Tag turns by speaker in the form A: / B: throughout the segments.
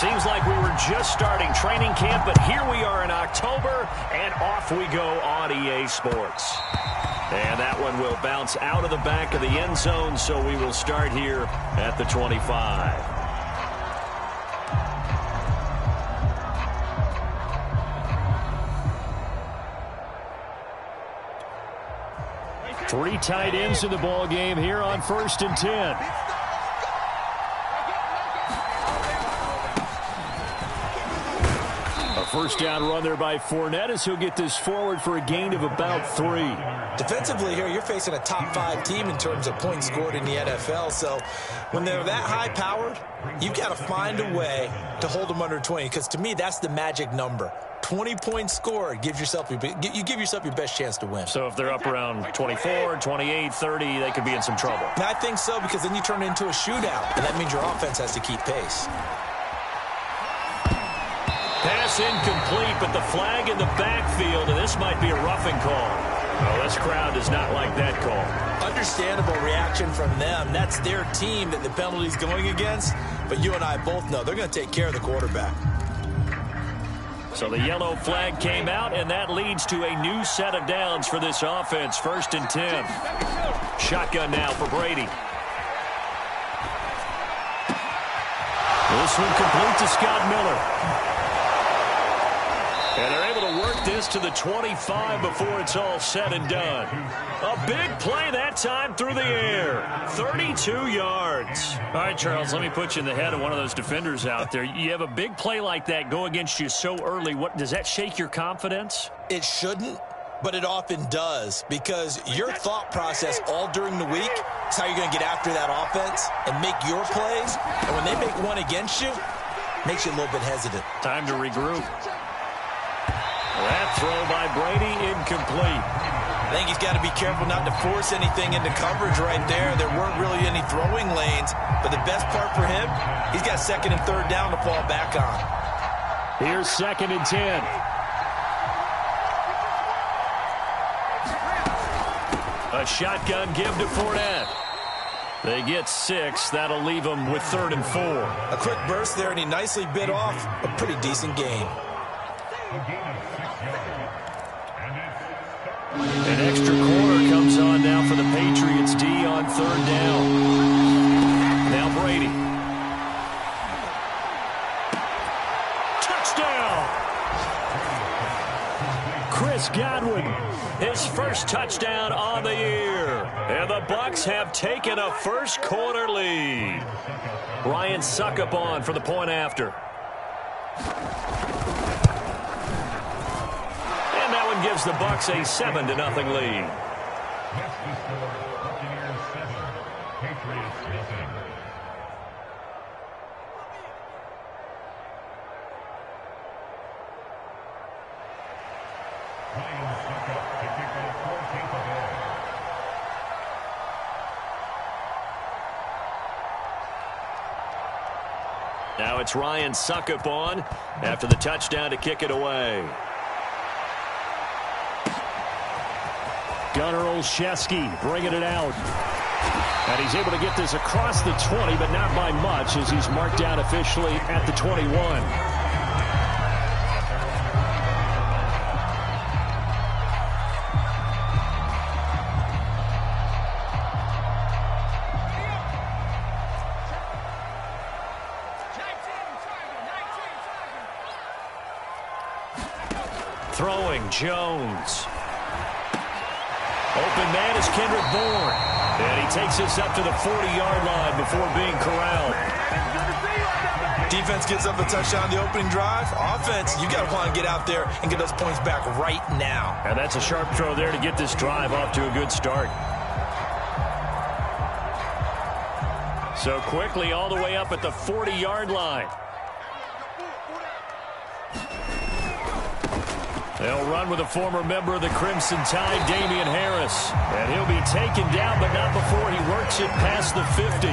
A: Seems like we were just starting training camp, but here we are in October, and off we go on EA Sports. And that one will bounce out of the back of the end zone, so we will start here at the 25. Three tight ends in the ball game here on 1st and 10. First down run there by Fournette as he'll get this forward for a gain of about 3.
B: Defensively here, you're facing a top 5 team in terms of points scored in the NFL. So when they're that high-powered, you've got to find a way to hold them under 20. Because to me, that's the magic number. 20 points scored gives yourself you give yourself your best chance to win.
A: So if they're up around 24, 28, 30, they could be in some trouble.
B: And I think so, because then you turn it into a shootout, and that means your offense has to keep pace.
A: Pass incomplete, but the flag in the backfield, and this might be a roughing call. Well, this crowd does not like that call.
B: Understandable reaction from them. That's their team that the penalty's going against, but you and I both know they're going to take care of the quarterback.
A: So the yellow flag came out, and that leads to a new set of downs for this offense. 1st and 10. Shotgun now for Brady. This one complete to Scott Miller. And they're able to work this to the 25 before it's all said and done. A big play that time through the air. 32 yards. All right, Charles, let me put you in the head of one of those defenders out there. You have a big play like that go against you so early. What does that shake your confidence?
B: It shouldn't, but it often does, because your thought process all during the week is how you're going to get after that offense and make your plays. And when they make one against you, it makes you a little bit hesitant.
A: Time to regroup. That throw by Brady incomplete.
B: I think he's got to be careful not to force anything into coverage right there. There weren't really any throwing lanes, but the best part for him, he's got 2nd and 3rd down to fall back on.
A: Here's 2nd and 10. A shotgun give to Fournette. They get 6. That'll leave them with 3rd and 4.
B: A quick burst there, and he nicely bit off a pretty decent gain.
A: An extra corner comes on now for the Patriots D on 3rd down. Now Brady. Touchdown! Chris Godwin, his first touchdown on the year. And the Bucs have taken a first quarter lead. Ryan Suckup on for the point after. Gives the Bucs a 7-0 lead. Now it's Ryan Suckup on after the touchdown to kick it away. Gunnar Olszewski bringing it out. And he's able to get this across the 20, but not by much, as he's marked down officially at the 21. Throwing Jones. Open man is Kendrick Bourne. And he takes this up to the 40-yard line before being corralled.
B: Defense gets up a touchdown the opening drive. Offense, you got to want to get out there and get those points back right now.
A: And that's a sharp throw there to get this drive off to a good start. So quickly all the way up at the 40-yard line. They'll run with a former member of the Crimson Tide, Damian Harris. And he'll be taken down, but not before he works it past the 50.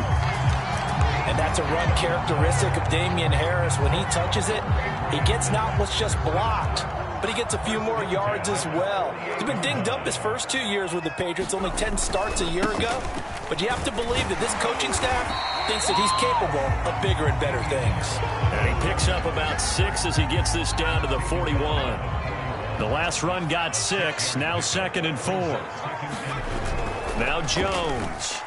B: And that's a run characteristic of Damian Harris. When he touches it, he gets not what's just blocked, but he gets a few more yards as well. He's been dinged up his first 2 years with the Patriots, only 10 starts a year ago. But you have to believe that this coaching staff thinks that he's capable of bigger and better things.
A: And he picks up about 6 as he gets this down to the 41. The last run got 6. Now 2nd and 4. Now Jones.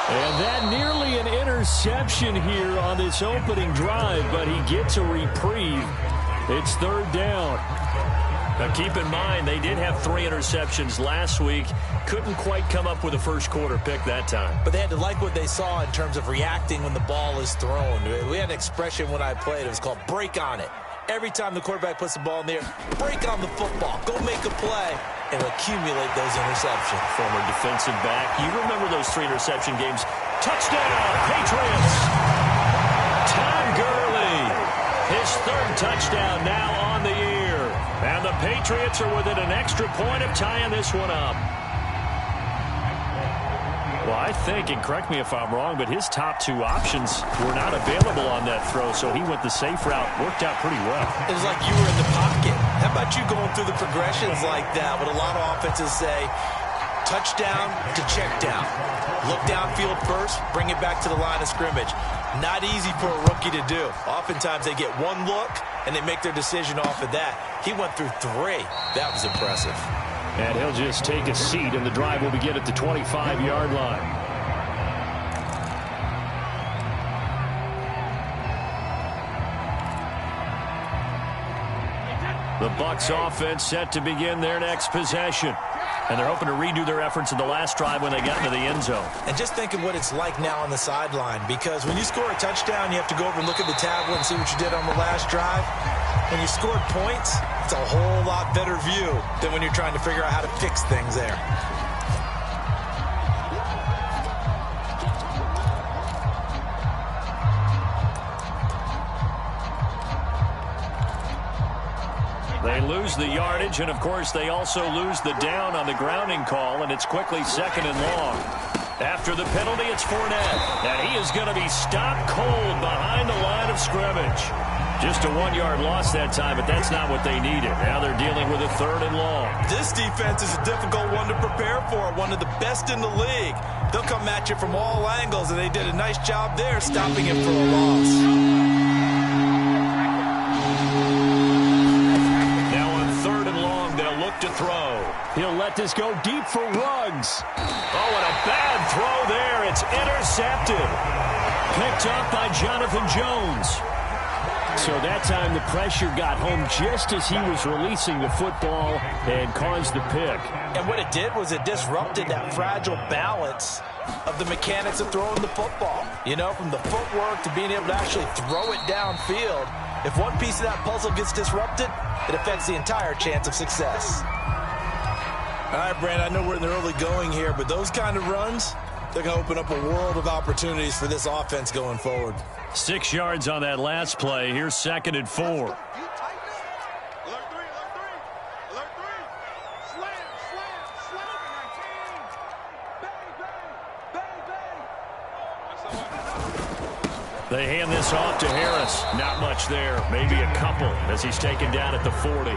A: And that nearly an interception here on this opening drive, but he gets a reprieve. It's 3rd down. Now keep in mind, they did have 3 interceptions last week. Couldn't quite come up with a first quarter pick that time.
B: But they had to like what they saw in terms of reacting when the ball is thrown. We had an expression when I played. It was called break on it. Every time the quarterback puts the ball in the air, break on the football. Go make a play and accumulate those interceptions.
A: Former defensive back. You remember those 3 interception games. Touchdown, Patriots! Todd Gurley. His 3rd touchdown now on the year. And the Patriots are within an extra point of tying this one up. Well, I think, and correct me if I'm wrong, but his top 2 options were not available on that throw, so he went the safe route. Worked out pretty well.
B: It was like you were in the pocket. How about you going through the progressions like that? What a lot of offenses say, touchdown to check down. Look downfield first, bring it back to the line of scrimmage. Not easy for a rookie to do. Oftentimes they get 1 look, and they make their decision off of that. He went through 3. That was impressive.
A: And he'll just take a seat, and the drive will begin at the 25-yard line. The Bucs offense set to begin their next possession. And they're hoping to redo their efforts in the last drive when they got into the end zone.
B: And just think of what it's like now on the sideline, because when you score a touchdown, you have to go over and look at the tablet and see what you did on the last drive. When you scored points, it's a whole lot better view than when you're trying to figure out how to fix things there.
A: They lose the yardage, and of course they also lose the down on the grounding call, and it's quickly 2nd and long. After the penalty, it's Fournette, and he is going to be stopped cold behind the line of scrimmage. Just a 1-yard loss that time, but that's not what they needed. Now they're dealing with a 3rd and long.
B: This defense is a difficult one to prepare for, one of the best in the league. They'll come at you from all angles, and they did a nice job there stopping him for a loss.
A: To throw. He'll let this go deep for Ruggs. Oh, and a bad throw there. It's intercepted. Picked up by Jonathan Jones. So that time the pressure got home just as he was releasing the football and caused the pick.
B: And what it did was it disrupted that fragile balance of the mechanics of throwing the football. You know, from the footwork to being able to actually throw it downfield. If one piece of that puzzle gets disrupted, it affects the entire chance of success. All right, Brandon, I know we're in the early going here, but those kind of runs, they're going to open up a world of opportunities for this offense going forward.
A: 6 yards on that last play. Here's 2nd and 4. They hand this off to Harris. Not much there. Maybe a couple as he's taken down at the 40.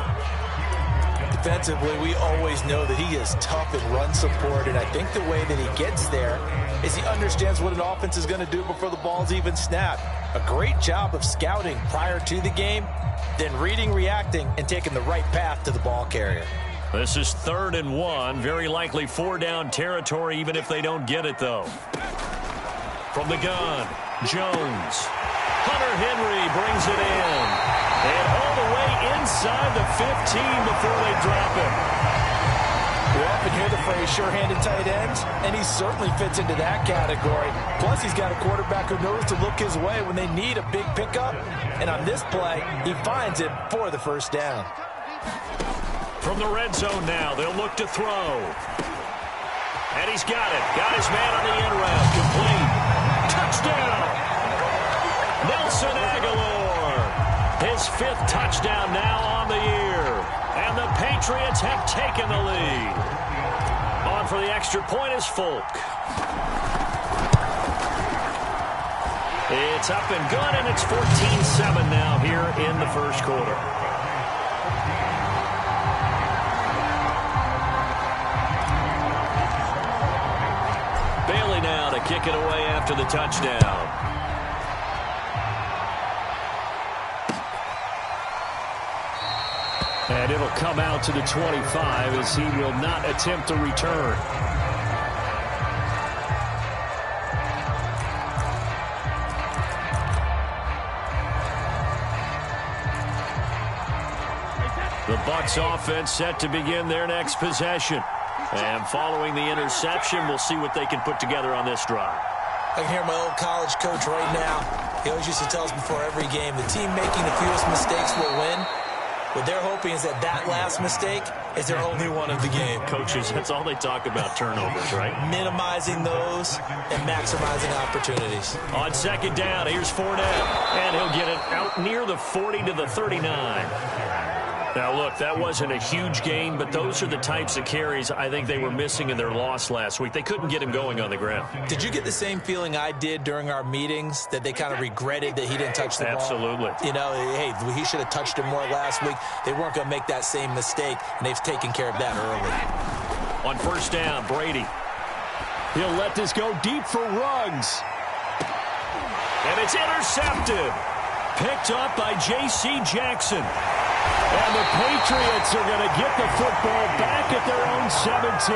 B: Defensively, we always know that he is tough in run support, and I think the way that he gets there is he understands what an offense is going to do before the ball's even snapped. A great job of scouting prior to the game, then reading, reacting, and taking the right path to the ball carrier.
A: This is 3rd and 1. Very likely 4-down territory, even if they don't get it, though. From the gun, Jones. Hunter Henry brings it in. And all the way inside the 15 before they drop him.
B: We often hear the phrase sure-handed tight ends, and he certainly fits into that category. Plus, he's got a quarterback who knows to look his way when they need a big pickup. And on this play, he finds it for the 1st down.
A: From the red zone now, they'll look to throw. And he's got it. Got his man on the end route. Complete. Touchdown. Nelson Aguilar. His 5th touchdown now on the year. And the Patriots have taken the lead. On for the extra point is Folk. It's up and good, and it's 14-7 now here in the first quarter. Bailey now kick it away after the touchdown. And it'll come out to the 25 as he will not attempt to return. The Bucs offense set to begin their next possession. And following the interception, we'll see what they can put together on this drive.
B: I can hear my old college coach right now. He always used to tell us before every game, the team making the fewest mistakes will win. What they're hoping is that last mistake is their only one of the game.
A: Coaches, that's all they talk about, turnovers, right?
B: Minimizing those and maximizing opportunities.
A: On second down, here's Fournette. And he'll get it out near the 40 to the 39. Now, look, that wasn't a huge gain, but those are the types of carries I think they were missing in their loss last week. They couldn't get him going on the ground.
B: Did you get the same feeling I did during our meetings, that they kind of regretted that he didn't touch the ball?
A: Absolutely.
B: You know, hey, he should have touched it more last week. They weren't going to make that same mistake, and they've taken care of that early.
A: On first down, Brady. He'll let this go deep for Ruggs. And it's intercepted. Picked up by J.C. Jackson. And the Patriots are going to get the football back at their own 17.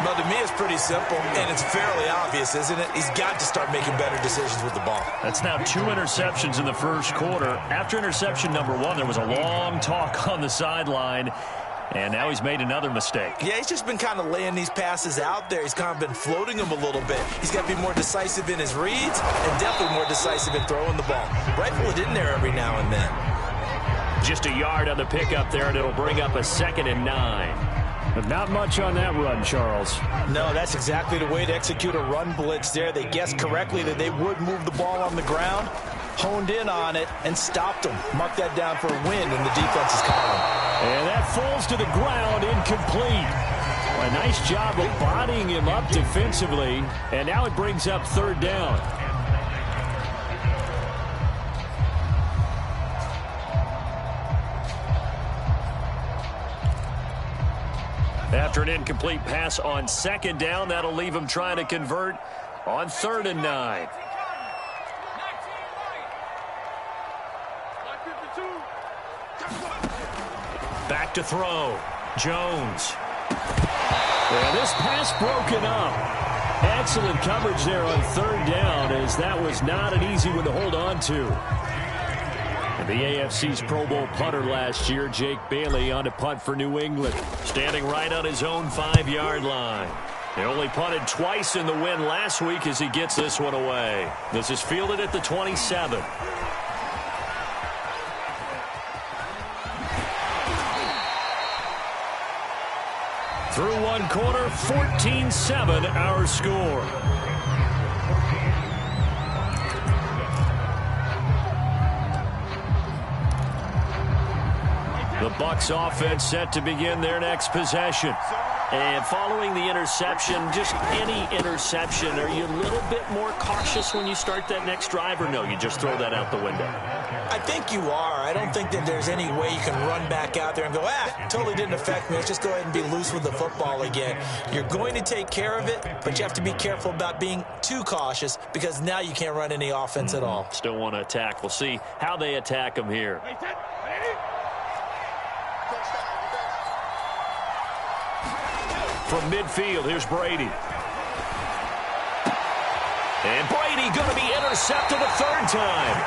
B: Well, to me, it's pretty simple, and it's fairly obvious, isn't it? He's got to start making better decisions with the ball.
A: That's now 2 interceptions in the first quarter. After interception number 1, there was a long talk on the sideline, and now he's made another mistake.
B: Yeah, he's just been kind of laying these passes out there. He's kind of been floating them a little bit. He's got to be more decisive in his reads and definitely more decisive in throwing the ball. Rifle it in there every now and then.
A: Just a yard on the pickup there, and it'll bring up a 2nd and 9. But not much on that run, Charles.
B: No, that's exactly the way to execute a run blitz there. They guessed correctly that they would move the ball on the ground, honed in on it, and stopped them. Mark that down for a win in the defense's column.
A: And that falls to the ground, incomplete. A nice job of bodying him up defensively, and now it brings up 3rd down. After an incomplete pass on 2nd down, that'll leave him trying to convert on 3rd and 9. Back to throw. Jones. And this pass broken up. Excellent coverage there on 3rd down, as that was not an easy one to hold on to. The AFC's Pro Bowl punter last year, Jake Bailey, on to punt for New England, standing right on his own 5-yard line. They only punted twice in the win last week as he gets this one away. This is fielded at the 27. Through one quarter, 14-7 our score. The Bucs offense set to begin their next possession. And following the interception, just any interception, are you a little bit more cautious when you start that next drive, or no, you just throw that out the window?
B: I think you are. I don't think that there's any way you can run back out there and go, totally didn't affect me. Let's just go ahead and be loose with the football again. You're going to take care of it, but you have to be careful about being too cautious, because now you can't run any offense at all.
A: Still want to attack. We'll see how they attack him here. From midfield, here's Brady. And Brady going to be intercepted a 3rd time.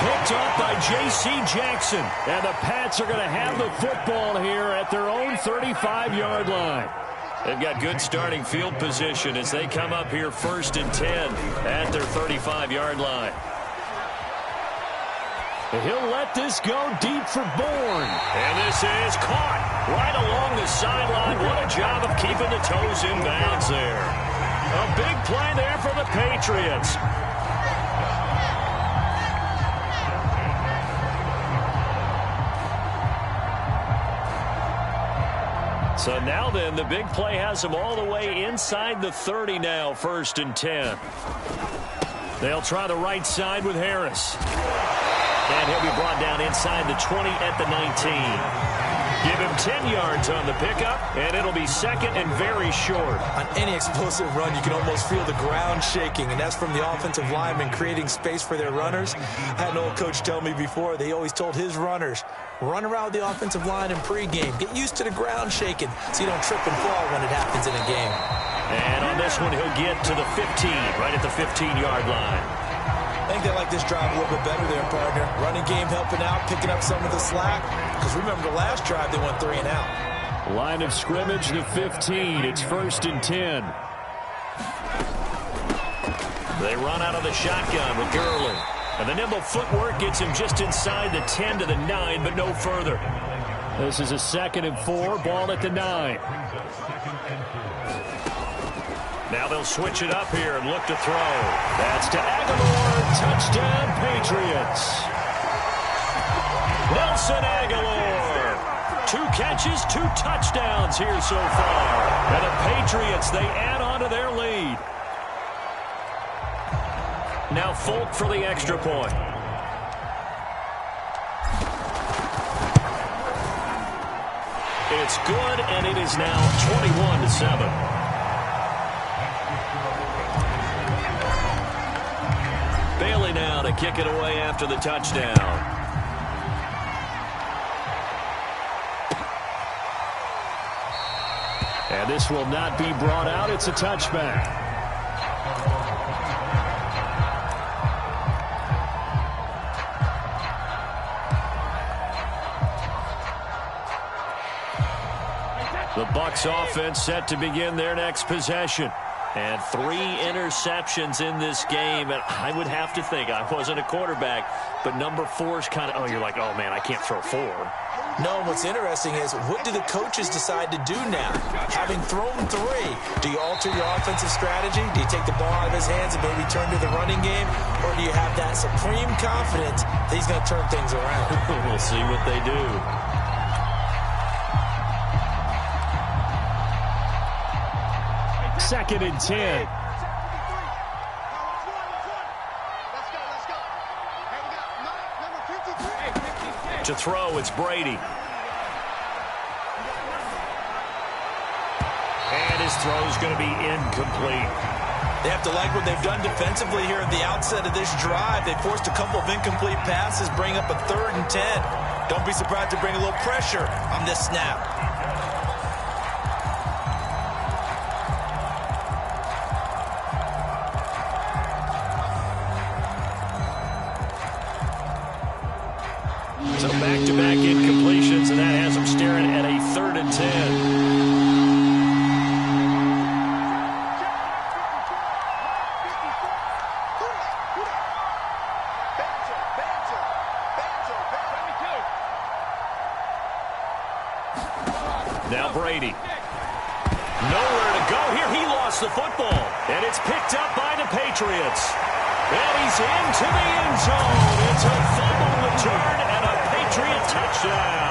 A: Picked up by J.C. Jackson. And the Pats are going to have the football here at their own 35-yard line. They've got good starting field position as they come up here 1st and 10 at their 35-yard line. He'll let this go deep for Bourne. And this is caught right along the sideline. What a job of keeping the toes in bounds there. A big play there for the Patriots. So now then, the big play has them all the way inside the 30 now, 1st and 10. They'll try the right side with Harris. And he'll be brought down inside the 20 at the 19. Give him 10 yards on the pickup, and it'll be second and very short.
B: On any explosive run, you can almost feel the ground shaking, and that's from the offensive linemen creating space for their runners. I had an old coach tell me before, they always told his runners, run around the offensive line in pregame. Get used to the ground shaking so you don't trip and fall when it happens in a game.
A: And on this one, he'll get to the 15, right at the 15-yard line.
B: I think they like this drive a little bit better there, partner. Running game helping out, picking up some of the slack. Because remember the last drive, they went 3 and out.
A: Line of scrimmage, the 15. It's 1st and 10. They run out of the shotgun with Gurley. And the nimble footwork gets him just inside the 10 to the 9, but no further. This is a 2nd and 4, ball at the 9. Now they'll switch it up here and look to throw. That's to Aguilar. Touchdown, Patriots. Nelson Aguilar. 2 catches, 2 touchdowns here so far. And the Patriots, they add on to their lead. Now Folk for the extra point. It's good, and it is now 21-7. Bailey now to kick it away after the touchdown. And this will not be brought out. It's a touchback. The Bucs offense set to begin their next possession. And 3 interceptions in this game. And I would have to think, I wasn't a quarterback, but number 4's kind of, you're like, oh, man, I can't throw 4.
B: No, what's interesting is, what do the coaches decide to do now? Having thrown 3, do you alter your offensive strategy? Do you take the ball out of his hands and maybe turn to the running game? Or do you have that supreme confidence that he's going to turn things around?
A: We'll see what they do. Second and 10. To throw, it's Brady. And his throw's going to be incomplete.
B: They have to like what they've done defensively here at the outset of this drive. They forced a couple of incomplete passes, bring up a 3rd and 10. Don't be surprised to bring a little pressure on this snap.
A: So back-to-back incompletions, and that has them staring at a 3rd and 10. Now Brady. Nowhere to go here. He lost the football, and it's picked up by the Patriots. And he's into the end zone. It's a fumble return and a Patriot touchdown.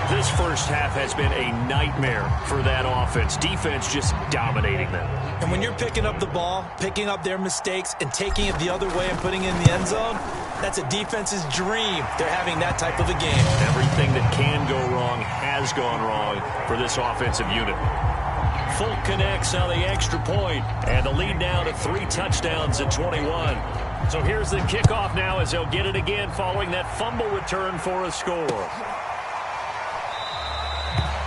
A: This first half has been a nightmare for that offense. Defense just dominating them.
B: And when you're picking up the ball, picking up their mistakes, and taking it the other way and putting it in the end zone, that's a defense's dream. They're having that type of a game.
A: Everything that can go wrong has gone wrong for this offensive unit. Folk connects on the extra point, and the lead now to 3 touchdowns at 21. So here's the kickoff now as they'll get it again following that fumble return for a score.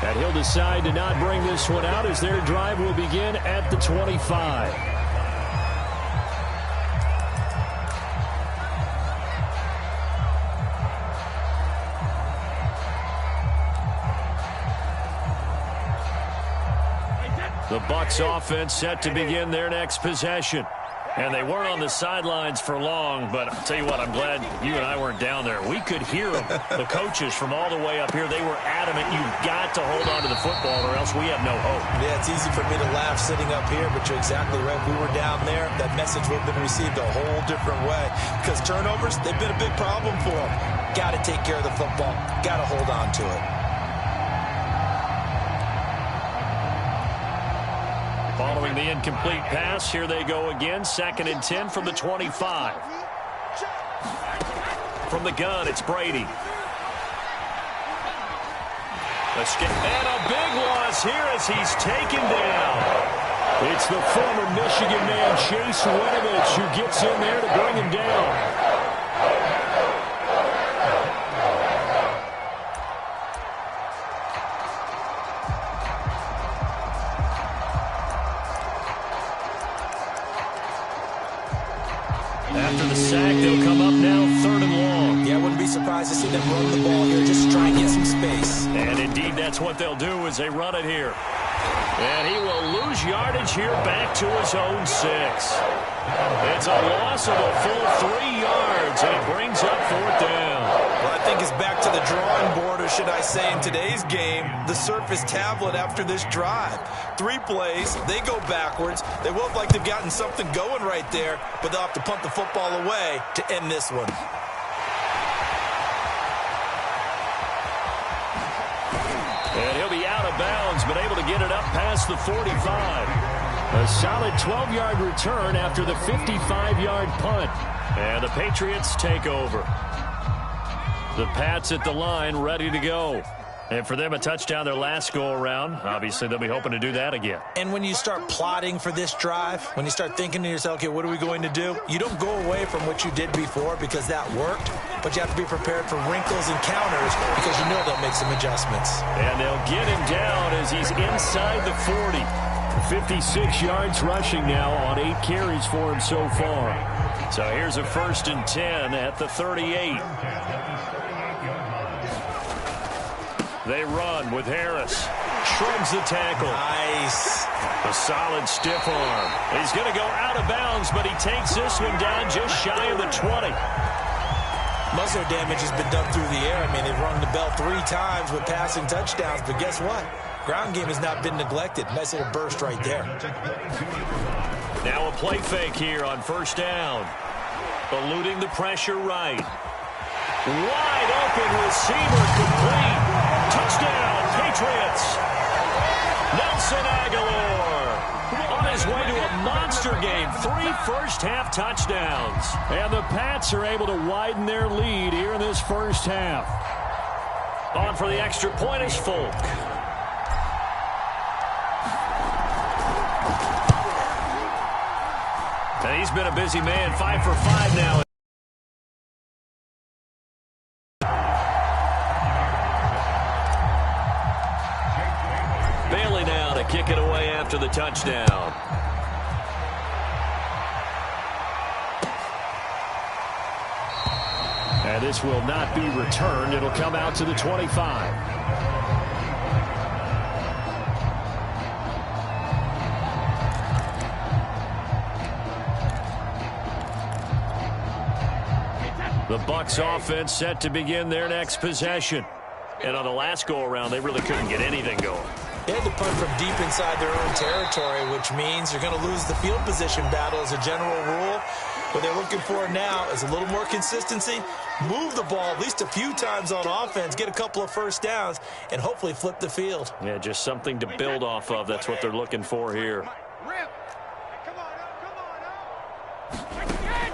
A: And he'll decide to not bring this one out as their drive will begin at the 25. The Bucs offense set to begin their next possession. And they weren't on the sidelines for long, but I'll tell you what, I'm glad you and I weren't down there. We could hear them, the coaches from all the way up here. They were adamant, you've got to hold on to the football or else we have no hope.
B: Yeah, it's easy for me to laugh sitting up here, but you're exactly right. If we were down there, that message would have been received a whole different way. Because turnovers, they've been a big problem for them. Got to take care of the football. Got to hold on to it.
A: Following the incomplete pass, here they go again. 2nd and 10 from the 25. From the gun, it's Brady. And a big loss here as he's taken down.
C: It's the former Michigan man, Chase Winovich, who gets in there to bring him down.
A: After the sack, they'll come up now 3rd and long.
B: Yeah, I wouldn't be surprised to see them run the ball here, just try and get some space.
A: And indeed, that's what they'll do as they run it here. And he will lose yardage here back to his own 6. It's a loss of a full 3 yards, and it brings up 4th down.
B: Well, I think it's back to the drawing board, or should I say in today's game, the Surface tablet after this drive. 3 plays, they go backwards. They look like they've gotten something going right there, but they'll have to punt the football away to end this one.
A: And he'll be out of bounds, but able to get it up past the 45.
C: A solid 12-yard return after the 55-yard punt.
A: And the Patriots take over. The Pats at the line, ready to go. And for them, a touchdown their last go-around. Obviously, they'll be hoping to do that again.
B: And when you start plotting for this drive, when you start thinking to yourself, okay, what are we going to do? You don't go away from what you did before because that worked, but you have to be prepared for wrinkles and counters because you know they'll make some adjustments.
A: And they'll get him down as he's inside the 40.
C: 56 yards rushing now on 8 carries for him so far.
A: So here's a 1st and 10 at the 38. They run with Harris. Shrugs the tackle.
B: Nice.
A: A solid stiff arm. He's going to go out of bounds, but he takes this one down just shy of the 20.
B: Muzzle damage has been done through the air. I mean, they've rung the bell 3 times with passing touchdowns, but guess what? Ground game has not been neglected. Nice little burst right there.
A: Now a play fake here on 1st down. Eluding the pressure right. Wide open receiver complete. Touchdown, Patriots. Nelson Aguilar on his way to a monster game. 3 first-half touchdowns.
C: And the Pats are able to widen their lead here in this first half.
A: On for the extra point is Folk. And he's been a busy man, 5 for 5 now. Bailey now to kick it away after the touchdown.
C: And this will not be returned. It'll come out to the 25.
A: The Bucs offense set to begin their next possession. And on the last go-around, they really couldn't get anything going.
B: They had to punt from deep inside their own territory, which means you're going to lose the field position battle as a general rule. What they're looking for now is a little more consistency, move the ball at least a few times on offense, get a couple of first downs, and hopefully flip the field.
A: Yeah, just something to build off of. That's what they're looking for here.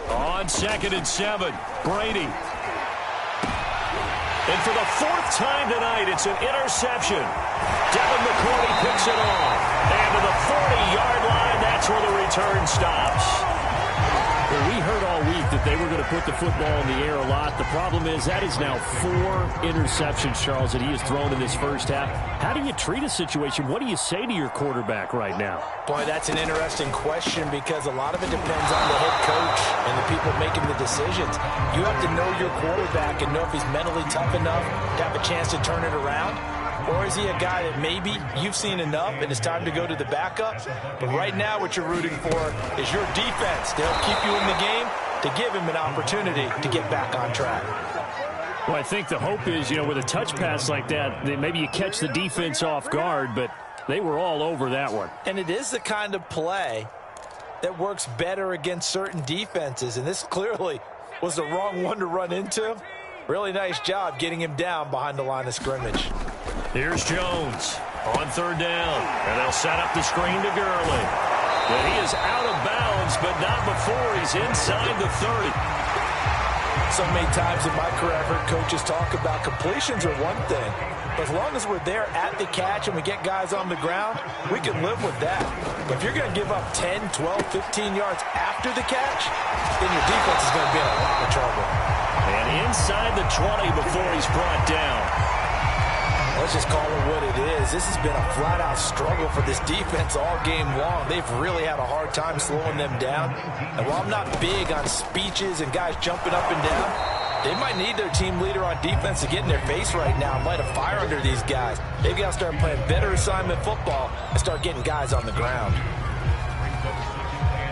A: On 2nd and 7, Brady. And for the 4th time tonight, it's an interception. Devin McCourty picks it off. And to the 40-yard line, that's where the return stops.
C: Well, we heard all week that they were going to put the football in the air a lot. The problem is that is now 4 interceptions, Charles, that he has thrown in this first half. How do you treat a situation? What do you say to your quarterback right now?
B: Boy, that's an interesting question because a lot of it depends on the head coach and the people making the decisions. You have to know your quarterback and know if he's mentally tough enough to have a chance to turn it around. Or is he a guy that maybe you've seen enough and it's time to go to the backup? But right now what you're rooting for is your defense to help keep you in the game, to give him an opportunity to get back on track.
C: Well, I think the hope is, with a touch pass like that, maybe you catch the defense off guard, but they were all over that one.
B: And it is the kind of play that works better against certain defenses, and this clearly was the wrong one to run into. Really nice job getting him down behind the line of scrimmage.
A: Here's Jones on 3rd down, and they'll set up the screen to Gurley. And he is out of bounds, but not before he's inside the 30.
B: So many times in my career, I've heard coaches talk about completions are one thing. But as long as we're there at the catch and we get guys on the ground, we can live with that. But if you're going to give up 10, 12, 15 yards after the catch, then your defense is going to be in a lot of trouble.
A: And inside the 20 before he's brought down.
B: Let's just call it what it is. This has been a flat-out struggle for this defense all game long. They've really had a hard time slowing them down. And while I'm not big on speeches and guys jumping up and down, they might need their team leader on defense to get in their face right now and light a fire under these guys. They've got to start playing better assignment football and start getting guys on the ground.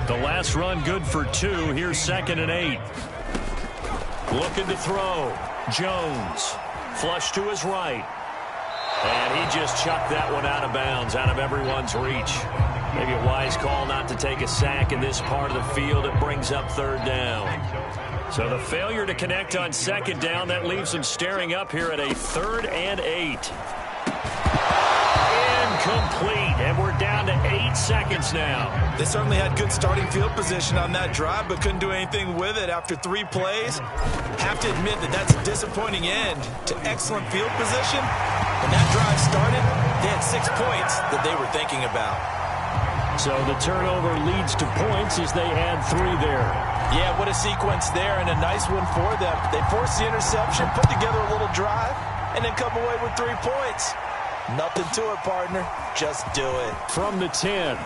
A: The last run good for 2. Here's 2nd and 8. Looking to throw. Jones. Flush to his right. And he just chucked that one out of bounds, out of everyone's reach. Maybe a wise call not to take a sack in this part of the field. It brings up 3rd down. So the failure to connect on 2nd down, that leaves him staring up here at a 3rd and 8. Incomplete, and we're down to 8 seconds now.
B: They certainly had good starting field position on that drive, but couldn't do anything with it after 3 plays. Have to admit that that's a disappointing end to excellent field position. When that drive started, they had 6 points that they were thinking about.
C: So the turnover leads to points as they add 3 there.
B: Yeah, what a sequence there, and a nice one for them. They forced the interception, put together a little drive, and then come away with 3 points. Nothing to it, partner. Just do it.
C: From the 10. A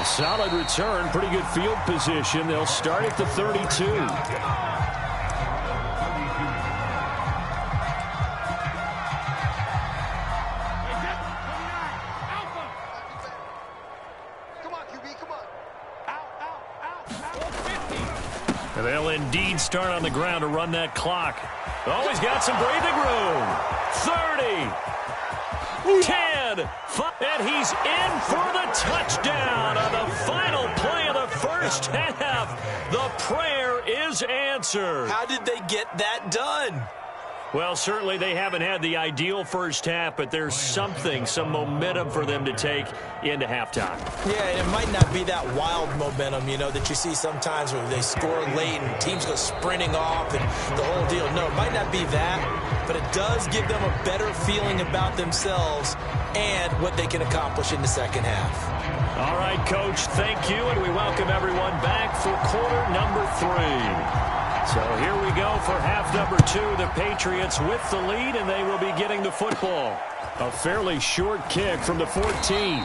C: solid return, pretty good field position. They'll start at the 32.
A: They'll indeed start on the ground to run that clock. Oh, he's got some breathing room. 30. 10. 5, and he's in for the touchdown on the final play of the first half. The prayer is answered.
B: How did they get that done?
A: Well, certainly they haven't had the ideal first half, but there's something, some momentum for them to take into halftime.
B: Yeah, and it might not be that wild momentum, you know, that you see sometimes where they score late and teams go sprinting off and the whole deal. No, it might not be that, but it does give them a better feeling about themselves and what they can accomplish in the second half.
A: All right, Coach, thank you, and we welcome everyone back for quarter number 3. So here we go for half number 2. The Patriots with the lead, and they will be getting the football.
C: A fairly short kick from the 14.